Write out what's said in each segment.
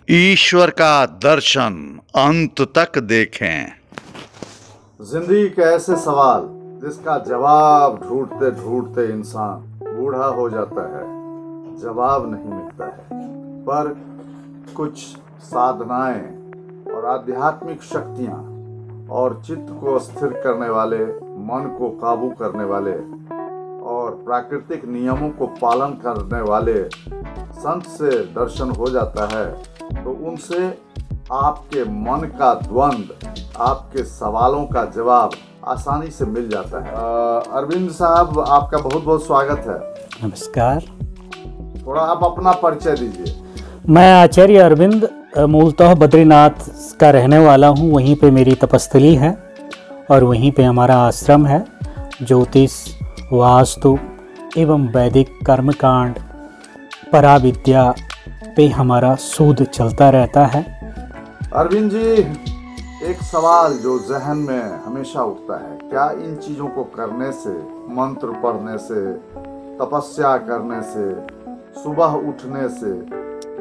ईश्वर का दर्शन अंत तक देखें। जिंदगी के ऐसे सवाल जिसका जवाब ढूंढते ढूंढते इंसान बूढ़ा हो जाता है, जवाब नहीं मिलता है। पर कुछ साधनाएं और आध्यात्मिक शक्तियां और चित्त को स्थिर करने वाले, मन को काबू करने वाले और प्राकृतिक नियमों को पालन करने वाले संत से दर्शन हो जाता है, तो उनसे आपके मन का द्वंद्व, आपके सवालों का जवाब आसानी से मिल जाता है। अरविंद साहब, आपका बहुत बहुत स्वागत है। नमस्कार। थोड़ा आप अपना परिचय दीजिए। मैं आचार्य अरविंद मूलतः बद्रीनाथ का रहने वाला हूँ। वहीं पे मेरी तपस्थली है और वहीं पे हमारा आश्रम है। ज्योतिष, वास्तु एवं वैदिक कर्मकांड, पराविद्या पे हमारा शोध चलता रहता है। अरविंद जी, एक सवाल जो जहन में हमेशा उठता है, क्या इन चीज़ों को करने से, मंत्र पढ़ने से, तपस्या करने से, सुबह उठने से,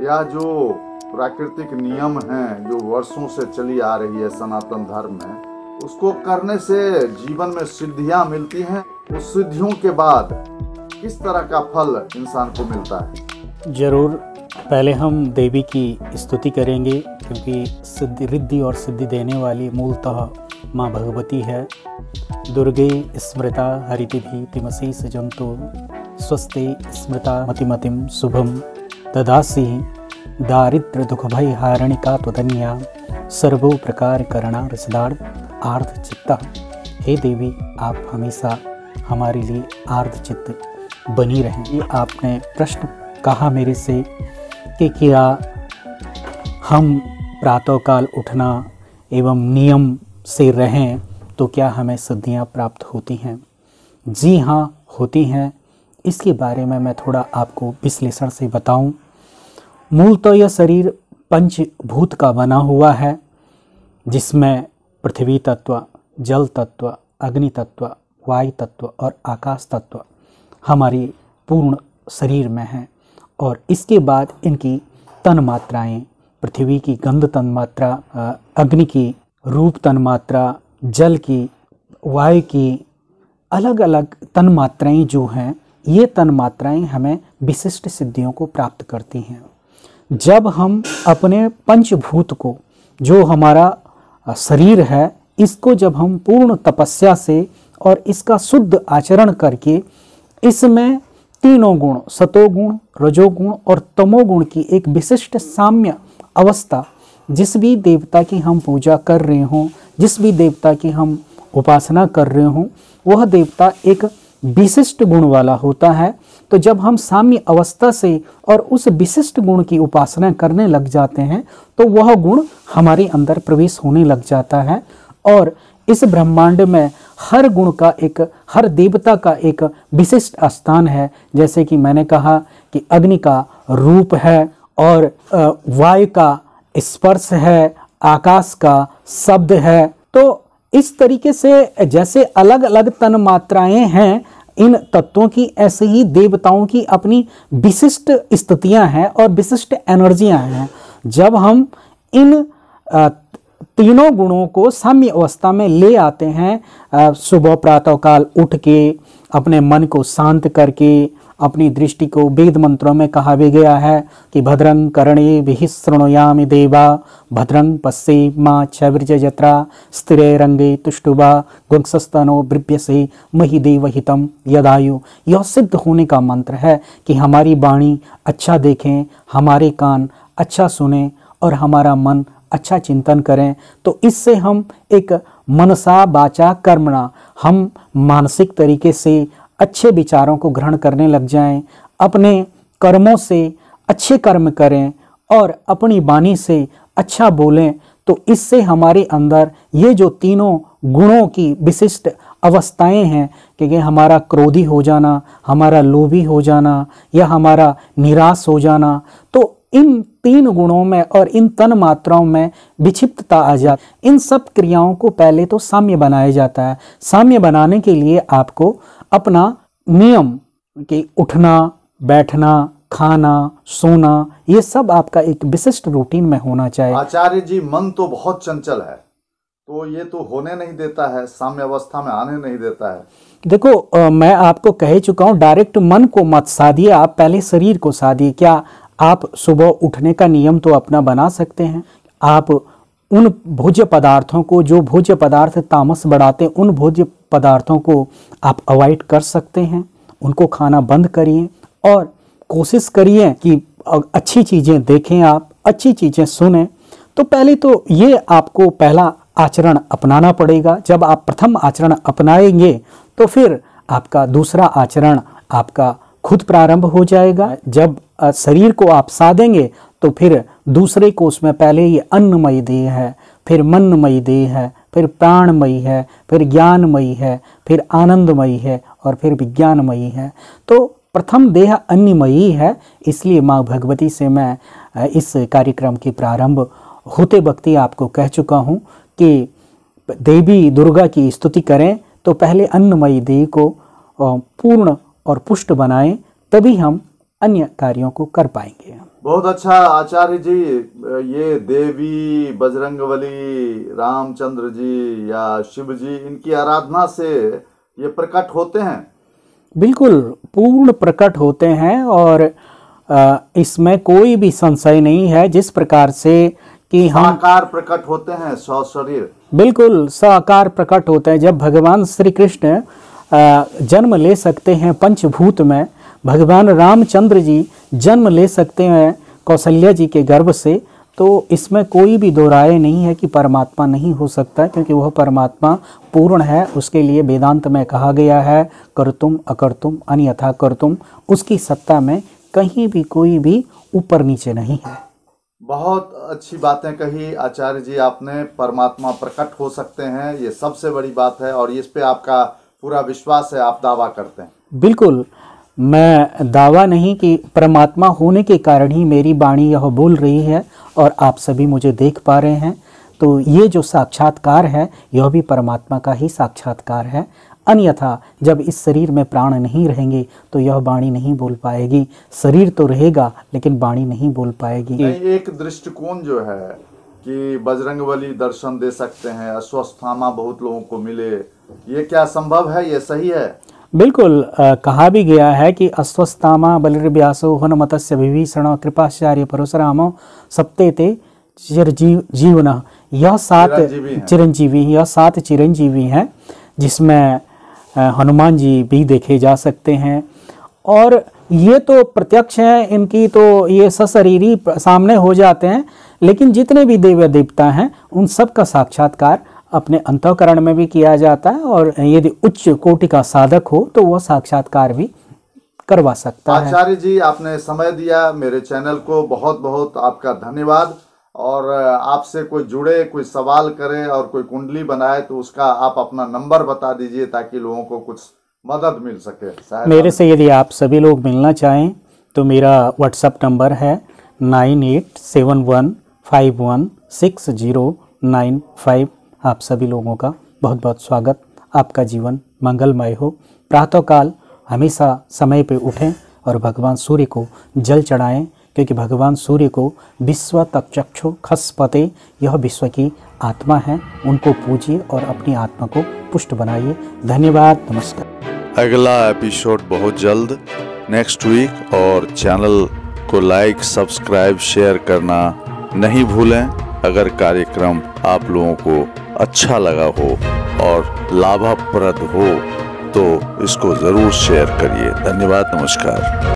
या जो प्राकृतिक नियम हैं जो वर्षों से चली आ रही है सनातन धर्म में, उसको करने से जीवन में सिद्धियां मिलती हैं? उस सिद्धियों के बाद किस तरह का फल इंसान को मिलता है? जरूर। पहले हम देवी की स्तुति करेंगे, क्योंकि सिद्धि, रिद्धि और सिद्धि देने वाली मूलतः माँ भगवती है। दुर्गे स्मृता हरितिभि तिमसी सजंतो स्वस्ते स्मृता मतिमतिम शुभम ददासी दारिद्र दुख भय हारणिका त्वदन्या सर्वो प्रकार करणा रसदार्थ आर्ध चित्ता। हे देवी, आप हमेशा हमारे लिए आर्ध चित्त बनी रहें। ये आपने प्रश्न कहा मेरे से कि क्या हम प्रातःकाल उठना एवं नियम से रहें तो क्या हमें सिद्धियां प्राप्त होती हैं? जी हाँ, होती हैं। इसके बारे में मैं थोड़ा आपको विश्लेषण से बताऊं। मूलतः यह शरीर पंचभूत का बना हुआ है, जिसमें पृथ्वी तत्व, जल तत्व, अग्नि तत्व, वायु तत्व और आकाश तत्व हमारी पूर्ण शरीर में हैं। और इसके बाद इनकी तन मात्राएँ, पृथ्वी की गंध तन मात्रा, अग्नि की रूप तन मात्रा, जल की, वायु की, अलग अलग तन मात्राएँ जो हैं, ये तन मात्राएँ हमें विशिष्ट सिद्धियों को प्राप्त करती हैं। जब हम अपने पंचभूत को, जो हमारा शरीर है, इसको जब हम पूर्ण तपस्या से और इसका शुद्ध आचरण करके इसमें तीनों गुण, सतोगुण, रजोगुण और तमोगुण की एक विशिष्ट साम्य अवस्था, जिस भी देवता की हम पूजा कर रहे हों, जिस भी देवता की हम उपासना कर रहे हों, वह देवता एक विशिष्ट गुण वाला होता है। तो जब हम साम्य अवस्था से और उस विशिष्ट गुण की उपासना करने लग जाते हैं, तो वह गुण हमारे अंदर प्रवेश होने लग जाता है। और इस ब्रह्मांड में हर गुण का एक, हर देवता का एक विशिष्ट स्थान है। जैसे कि मैंने कहा कि अग्नि का रूप है और वायु का स्पर्श है, आकाश का शब्द है। तो इस तरीके से जैसे अलग अलग तन मात्राएं हैं इन तत्वों की, ऐसे ही देवताओं की अपनी विशिष्ट स्थितियां हैं और विशिष्ट एनर्जियां हैं। जब हम इन तीनों गुणों को साम्य अवस्था में ले आते हैं, सुबह प्रातःकाल उठ के अपने मन को शांत करके, अपनी दृष्टि को, वेद मंत्रों में कहा भी गया है कि भद्रं कर्णे विहि शृणुयामि देवा भद्रं पश्येमा क्षवीर्य जत्रा स्थिरे रंगे तुष्टुवा गुंसस्तनो बृभ्यसे महि देवहितम यदायु। यह सिद्ध होने का मंत्र है कि हमारी वाणी अच्छा देखें, हमारे कान अच्छा सुने और हमारा मन अच्छा चिंतन करें। तो इससे हम एक मनसा वाचा कर्मणा, हम मानसिक तरीके से अच्छे विचारों को ग्रहण करने लग जाएं, अपने कर्मों से अच्छे कर्म करें और अपनी वाणी से अच्छा बोलें। तो इससे हमारे अंदर ये जो तीनों गुणों की विशिष्ट अवस्थाएं हैं, कि हमारा क्रोधी हो जाना, हमारा लोभी हो जाना या हमारा निराश हो जाना, तो इन तीन गुणों में और इन तन मात्राओं में विक्षिप्तता आ जाती। इन सब क्रियाओं को पहले तो साम्य बनाया जाता है। साम्य बनाने के लिए आपको अपना नियम कि उठना, बैठना, खाना, सोना, ये सब आपका एक विशिष्ट रूटीन में होना चाहिए। आचार्य जी, मन तो बहुत चंचल है, तो ये तो होने नहीं देता है, साम्य अवस्था में आने नहीं देता है। देखो मैं आपको कह चुका हूँ, डायरेक्ट मन को मत साधिए, आप पहले शरीर को साधिए। क्या आप सुबह उठने का नियम तो अपना बना सकते हैं? आप उन भोज्य पदार्थों को, जो भोज्य पदार्थ तामस बढ़ाते हैं, उन भोज्य पदार्थों को आप अवॉइड कर सकते हैं। उनको खाना बंद करिए और कोशिश करिए कि अच्छी चीज़ें देखें, आप अच्छी चीज़ें सुनें। तो पहले तो ये आपको पहला आचरण अपनाना पड़ेगा। जब आप प्रथम आचरण अपनाएंगे तो फिर आपका दूसरा आचरण आपका खुद प्रारंभ हो जाएगा। जब शरीर को आप साधेंगे तो फिर दूसरे को, उसमें पहले ये अन्नमयी देह है, फिर मनमयी देह है, फिर प्राणमयी है, फिर ज्ञानमयी है, फिर आनंदमयी है और फिर विज्ञानमयी है। तो प्रथम देह अन्नमयी है। इसलिए माँ भगवती से मैं इस कार्यक्रम के प्रारंभ होते वक्त ही आपको कह चुका हूँ कि देवी दुर्गा की स्तुति करें तो पहले अन्नमयी देह को पूर्ण और पुष्ट बनाएं, तभी हम अन्य कार्यों को कर पाएंगे। बहुत अच्छा आचार्य जी, ये देवी, बजरंगबली, रामचंद्र जी या शिव जी, इनकी आराधना से ये प्रकट होते हैं? बिल्कुल पूर्ण प्रकट होते हैं और इसमें कोई भी संशय नहीं है। जिस प्रकार से कि हम साकार प्रकट होते हैं, सशरीर, बिल्कुल साकार प्रकट होते हैं। जब भगवान श्री कृष्ण जन्म ले सकते हैं पंचभूत में, भगवान रामचंद्र जी जन्म ले सकते हैं कौशल्या जी के गर्भ से, तो इसमें कोई भी दो राय नहीं है कि परमात्मा नहीं हो सकता, क्योंकि वह परमात्मा पूर्ण है। उसके लिए वेदांत में कहा गया है कर्तुम अकर्तुम अन्यथा कर्तुम। उसकी सत्ता में कहीं भी कोई भी ऊपर नीचे नहीं है। बहुत अच्छी बातें कही आचार्य जी आपने। परमात्मा प्रकट हो सकते हैं, ये सबसे बड़ी बात है और इस पे आपका पूरा विश्वास है, आप दावा करते हैं? बिल्कुल, मैं दावा नहीं कि परमात्मा होने के कारण ही मेरी वाणी यह बोल रही है और आप सभी मुझे देख पा रहे हैं। तो ये जो साक्षात्कार है यह भी परमात्मा का ही साक्षात्कार है। अन्यथा जब इस शरीर में प्राण नहीं रहेंगे तो यह वाणी नहीं बोल पाएगी। शरीर तो रहेगा लेकिन वाणी नहीं बोल पाएगी। नहीं, एक दृष्टिकोण जो है कि बजरंगबली दर्शन दे सकते हैं, अश्वत्थामा बहुत लोगों को मिले, ये क्या संभव है? ये सही है? बिल्कुल, कहा भी गया है कि अश्वत्थामा बलिर्व्यासो हनुमतस्य विभीषण कृपाचार्य परशुरामो सप्ते ते चिरजीवन। यह 7 चिरंजीवी, यह 7 चिरंजीवी हैं, जिसमें हनुमान जी भी देखे जा सकते हैं। और ये तो प्रत्यक्ष हैं, इनकी तो ये सशरीरी सामने हो जाते हैं। लेकिन जितने भी देव देवता हैं उन सब का साक्षात्कार अपने अंतःकरण में भी किया जाता है, और यदि उच्च कोटि का साधक हो तो वह साक्षात्कार भी करवा सकता है। आचार्य जी, आपने समय दिया मेरे चैनल को, बहुत बहुत आपका धन्यवाद। और आपसे कोई जुड़े, कोई सवाल करे और कोई कुंडली बनाए तो उसका आप अपना नंबर बता दीजिए ताकि लोगों को कुछ मदद मिल सके। मेरे से यदि आप सभी लोग मिलना चाहें तो मेरा व्हाट्सएप नंबर है 9871516095। आप सभी लोगों का बहुत बहुत स्वागत। आपका जीवन मंगलमय हो। प्रातःकाल हमेशा समय पे उठें और भगवान सूर्य को जल चढ़ाएं, क्योंकि भगवान सूर्य को विश्व तक्षु खसपते, यह विश्व की आत्मा है। उनको पूजिए और अपनी आत्मा को पुष्ट बनाइए। धन्यवाद, नमस्कार। अगला एपिसोड बहुत जल्द, नेक्स्ट वीक, और चैनल को लाइक, सब्सक्राइब, शेयर करना नहीं भूलें। अगर कार्यक्रम आप लोगों को अच्छा लगा हो और लाभप्रद हो तो इसको ज़रूर शेयर करिए। धन्यवाद, नमस्कार।